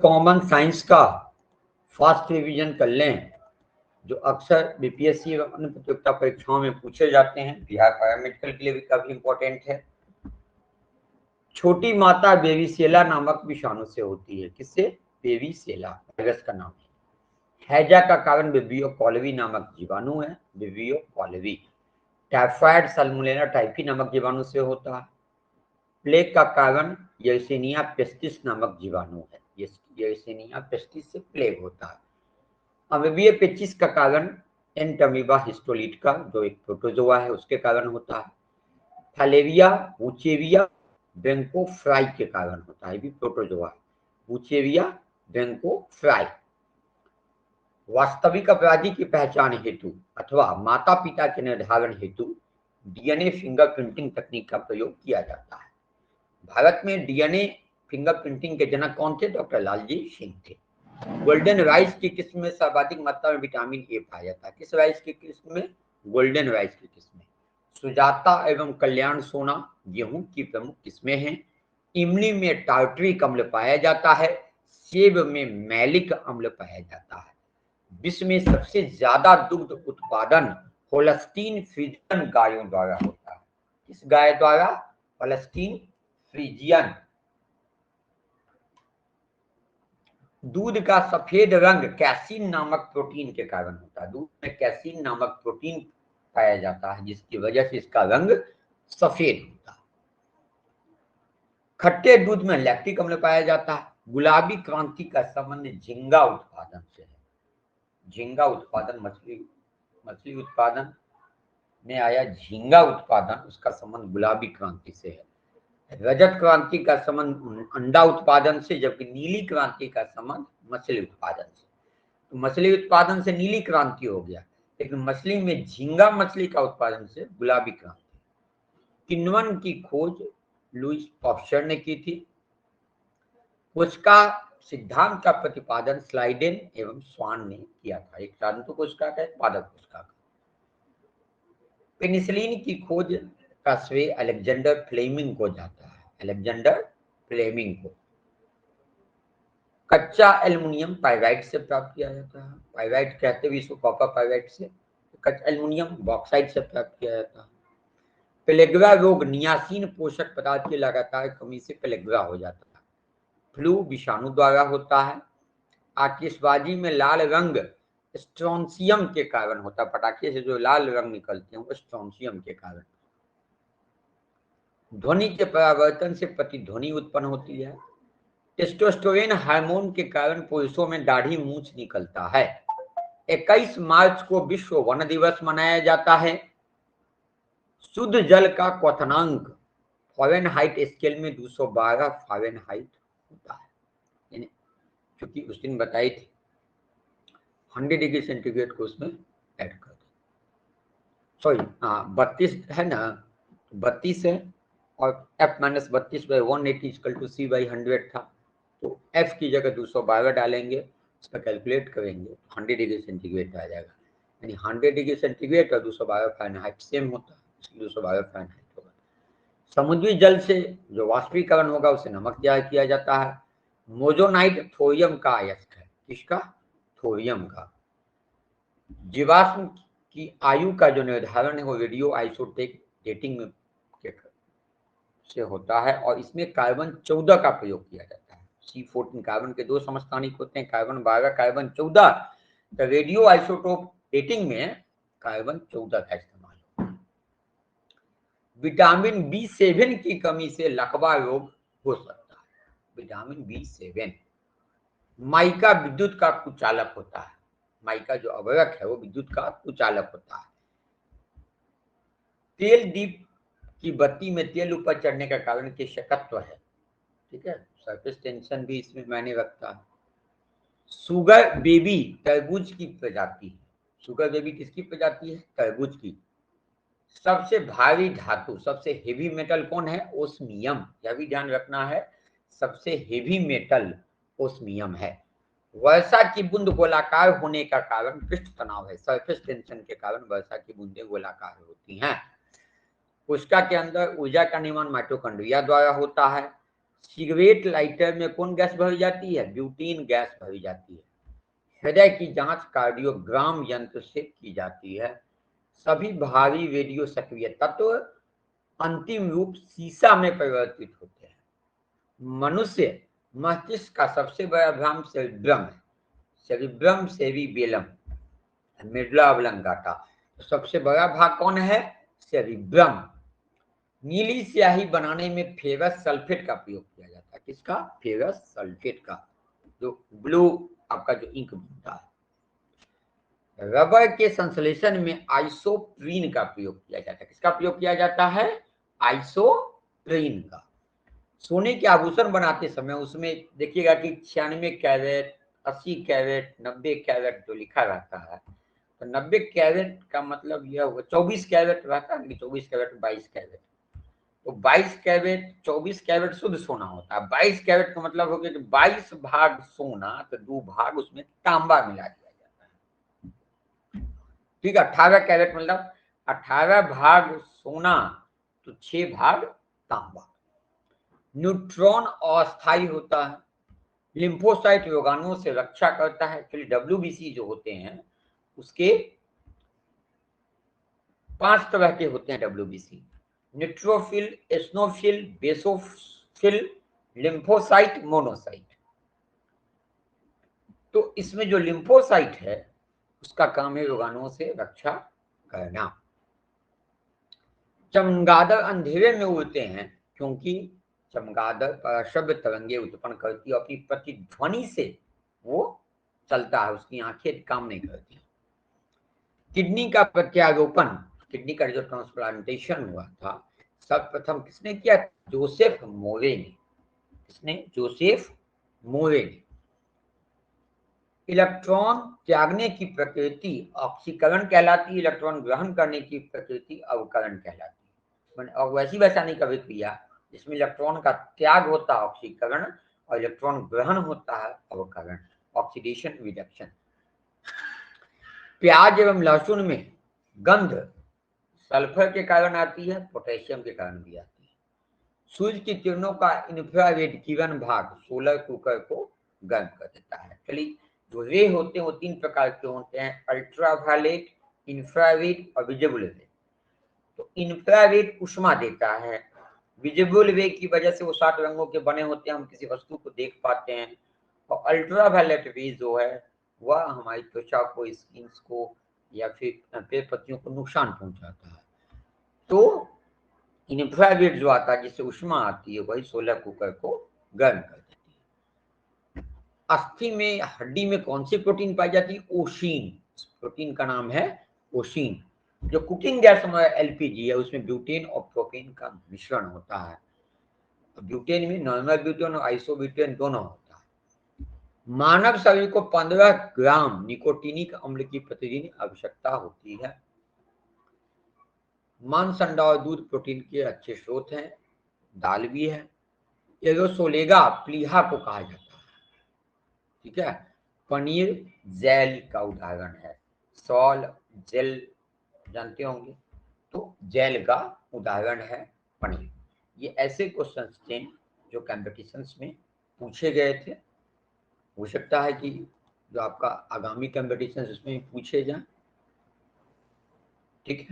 Common science का fast revision कर लें, जो अक्सर बीपीएससी एवं अन्य प्रतियोगिता परीक्षाओं में पूछे जाते हैं। बिहार पैरामेडिकल के लिए भी काफी इंपॉर्टेंट है। छोटी माता बेबीसेला नामक विषाणु से होती है। किससे? बेबीसेला वायरस का नाम है। हैजा का कारण विब्रियो कॉलेवी नामक जीवाणु है, विब्रियो कॉलेवी। टाइफाइड सल्मोनेला टाइफी नामक जीवाणु से होता है। प्लेग का कारण येर्सिनिया पेस्टिस नामक जीवाणु है। येर्सिनिया पेस्टिस से प्लेग होता है। अमीबिया पेचिस का कारण एंटमीबा हिस्टोलिटिका, जो एक प्रोटोजोआ है, उसके कारण होता है। थैलेविया बुचेविया बेंकोफ्राई के कारण होता है, भी प्रोटोजोआ है। बुचेविया बेंकोफ्राई। वास्तविक अपराधी की पहचान हेतु अथवा माता पिता के निर्धारण हेतु डीएनए फिंगरप्रिंटिंग तकनीक का प्रयोग किया जाता है। भारत में डीएनए फिंगरप्रिंटिंग के जनक कौन थे? डॉक्टर लालजी सिंह थे। गोल्डन राइस की किस्म में सर्वाधिक मात्रा में विटामिन ए पाया जाता है। किस राइस की किस्म में? गोल्डन राइस की किस्म में। सुजाता एवं कल्याण सोना गेहूं की प्रमुख किस्में हैं। इमली में टार्टरिक अम्ल पाया जाता है। सेब में मैलिक अम्ल पाया जाता है। विश्व में सबसे ज्यादा दुग्ध उत्पादन होल्स्टीन फ्रीजियन गायों द्वारा होता है। किस गाय द्वारा? Holstein Friesian. दूध का सफेद रंग कैसीन नामक प्रोटीन के कारण होता है। दूध में कैसीन नामक प्रोटीन पाया जाता है, जिसकी वजह से इसका रंग सफेद होता है। खट्टे दूध में लैक्टिक अम्ल पाया जाता है। गुलाबी क्रांति का संबंध झींगा उत्पादन से है। झींगा उत्पादन, मछली उत्पादन में आया झींगा उत्पादन, उसका संबंध गुलाबी क्रांति से है। रजत क्रांति का संबंध अंडा उत्पादन से, जबकि नीली क्रांति का संबंध मछली उत्पादन से। तो मछली उत्पादन से नीली क्रांति हो गया, लेकिन मछली में झींगा मछली का उत्पादन से गुलाबी क्रांति। किण्वन की खोज लुईस पास्चर ने की थी। कोशिका सिद्धांत का प्रतिपादन स्लाइडेन एवं स्वान ने किया था। एक साधु कोशिका का, एक पादप कोशिका का। पेनिसिलिन की खोज का श्रेय अलेक्जेंडर फ्लेमिंग को जाता है। अलेक्जेंडर फ्लेमिंग को। कच्चा एल्युमिनियम पाइराइट से प्राप्त किया जाता है। पाइराइट कहते हैं इसको, कॉपर पाइराइट से। कच्चा एल्युमिनियम बॉक्साइट से प्राप्त किया जाता है। पेलेग्रा रोग नियासिन पोषक पदार्थ की लगातार कमी से पेलेग्रा हो जाता है। फ्लू विषाणु द्वारा होता है। आतिशबाजी में लाल रंग स्ट्रोंसियम के कारण होता है। पटाखे से जो लाल रंग निकलते हैं वो स्ट्रोंसियम के कारण। ध्वनि के परावर्तन से प्रतिध्वनि उत्पन्न होती है। टेस्टोस्टेरोन हार्मोन के कारण पुरुषों में दाढ़ी मूंछ निकलता है। 21 मार्च को विश्व वन दिवस मनाया जाता है। शुद्ध जल का क्वथनांक फ़ारेनहाइट स्केल में 212 फ़ारेनहाइट होता है, क्योंकि उस दिन बताई थी 100 डिग्री सेंटीग्रेड को उसमें ऐड कर दो। सॉरी, 32 है ना, 32 है और f-32/180 c/100 था, तो f की जगह 212 डालेंगे, उसका कैलकुलेट करेंगे 100 डिग्री सेंटीग्रेड आ जाएगा। यानी 100 डिग्री सेंटीग्रेड और 212 फ़ारेनहाइट सेम होता है, इसलिए 212 फ़ारेनहाइट होगा। समुद्री जल से जो वाष्पीकरण होगा उसे नमक तैयार किया जाता है। मोजोनाइट थोरियम का अयस्क है। किसका? थोरियम का। जीवाश्म की आयु का जो निर्धारण है वो रेडियो आइसोटोप डेटिंग में से होता है और इसमें कार्बन 14 का प्रयोग किया जाता है। C14 कार्बन के 2 समस्थानिक होते हैं, कार्बन 12, कार्बन 14। तो रेडियो आइसोटोप डेटिंग में कार्बन 14 का इस्तेमाल होता है। विटामिन B7 की कमी से लकवा रोग हो सकता है। विटामिन B7 माइका विद्युत का कुचालक होता है। माइका जो अवयव है वो विद्युत का कुचालक होता है। तेल दीप की बत्ती में तेल ऊपर चढ़ने का कारण केशकत्व है। ठीक है, सरफेस टेंशन भी इसमें मायने रखता है। शुगर बेबी तरबूज की प्रजाति है। शुगर बेबी किसकी प्रजाति है? तरबूज की। सबसे भारी धातु, सबसे हेवी मेटल कौन है? ओस्मियम। यह भी ध्यान रखना है, सबसे हेवी मेटल ओस्मियम है। वर्षा की बूंद गोलाकार होने का कारण पृष्ठ तनाव है। सरफेस टेंशन के कारण वर्षा की बूंदें गोलाकार होती हैं। कोशिका के अंदर ऊर्जा का निर्माण माइटोकॉन्ड्रिया द्वारा होता है। सिगरेट लाइटर में कौन गैस भरी जाती है? ब्यूटीन गैस भरी जाती है। हृदय की जांच कार्डियोग्राम यंत्र से की जाती है। सभी भारी रेडियो सक्रिय तत्व अंतिम रूप सीसा में परिवर्तित होते हैं। मनुष्य मस्तिष्क का सबसे बड़ा भाग सेरिब्रम है। Cerebrum cerebellum medulla oblongata. तो सबसे बड़ा भाग कौन है? सेरिब्रम। नीली स्याही बनाने में फेरस सल्फेट का प्रयोग किया जाता है। किसका? फेरस सल्फेट का, जो ब्लू आपका जो इंक बनता है। रबर के संश्लेषण में आइसोप्रीन का प्रयोग किया जाता है। किसका प्रयोग किया जाता है? आइसोप्रीन का। सोने के आभूषण बनाते समय उसमें देखिएगा कि 96 कैरेट, 80 कैरेट, 90 कैरेट जो लिखा रहता है, तो 90 कैरेट का मतलब यह होगा 24 कैरेट रहता है कि 24 कैरेट 22 कैरेट। तो 22 कैरेट 24 कैरेट शुद्ध सोना होता है। 22 कैरेट का मतलब हो गया कि 22 भाग सोना, तो 2 भाग उसमें तांबा मिला दिया जाता है। ठीक है, 18 कैरेट मतलब 18 भाग सोना तो 6 भाग तांबा। न्यूट्रॉन अस्थायी होता है। लिम्फोसाइट रोगाणुओं से रक्षा करता है। एक्चुअली डब्ल्यूबीसी जो होते हैं उसके 5 तरह के होते हैं WBC: neutrophil, eosinophil, basophil, lymphocyte, monocyte. तो इसमें जो लिम्फोसाइट है उसका काम है रोगाणुओं से रक्षा करना। चमगादड़ अंधेरे में उड़ते हैं क्योंकि चमगादड़ पराश्रव्य तरंगे उत्पन्न करती है। अपनी प्रतिध्वनि से वो चलता है, उसकी आंखें काम नहीं करती। किडनी का प्रत्यारोपण, किडनी का जो ट्रांसप्लांटेशन हुआ था, सर्वप्रथम किसने किया? जोसेफ मोरे ने। किसने? जोसेफ मोरे ने। इलेक्ट्रॉन त्यागने की प्रकृति ऑक्सीकरण कहलाती है। इलेक्ट्रॉन ग्रहण करने की प्रकृति अवकरण कहलाती है। और वैसी वैसानिक अभिक्रिया जिसमें इलेक्ट्रॉन का त्याग होता है ऑक्सीकरण, और इलेक्ट्रॉन ग्रहण होता है अवकरण, ऑक्सीडेशन रिडक्शन। प्याज एवं लहसुन में गंध सल्फर के कारण आती है, पोटेशियम के कारण भी आती है। सूर्य की किरणों का इंफ्रारेड किरण भाग सोलर कुकर को गर्म कर देता है। चलिए, जो रे होते हैं वो 3 प्रकार के होते हैं: अल्ट्रावायलेट, इंफ्रारेड और विजिबल रे। तो इंफ्रारेड उष्मा देता है। विजिबल रे की वजह से वो 7 रंगों के बने होते हैं, हम किसी वस्तु को देख पाते हैं। और अल्ट्रावायलेट रे जो है वह हमारी त्वचा को, स्किन को या फिर पेड़ पत्तियों को नुकसान पहुंचाता है। तो इंफ्रारेड जो आता है जिससे उष्मा आती है वही सोलर कुकर को गर्म कर देती है। अस्थि में, हड्डी में कौन सी प्रोटीन पाई जाती है? ओशीन। प्रोटीन का नाम है ओशीन। जो कुकिंग गैस हमारा एलपीजी है उसमें ब्यूटेन और प्रोपेन का मिश्रण होता है। ब्यूटेन में नॉर्मल ब्यूटेन और आइसोब्यूटेन दोनों होता है। मानव शरीर को 15 ग्राम निकोटीनिक अम्ल की प्रतिदिन आवश्यकता होती है। मांस, अंडा और दूध प्रोटीन के अच्छे स्रोत हैं। दाल भी है। एरोसोलेगा प्लीहा को कहा जाता है। ठीक है। पनीर जेल का उदाहरण है। सॉल जेल जानते होंगे, तो जेल का उदाहरण है पनीर। ये ऐसे क्वेश्चंस थे जो कॉम्पिटिशन्स में पूछे गए थे। हो सकता है कि जो आपका आगामी कॉम्पिटिशन उसमें पूछे जाए। ठीक है।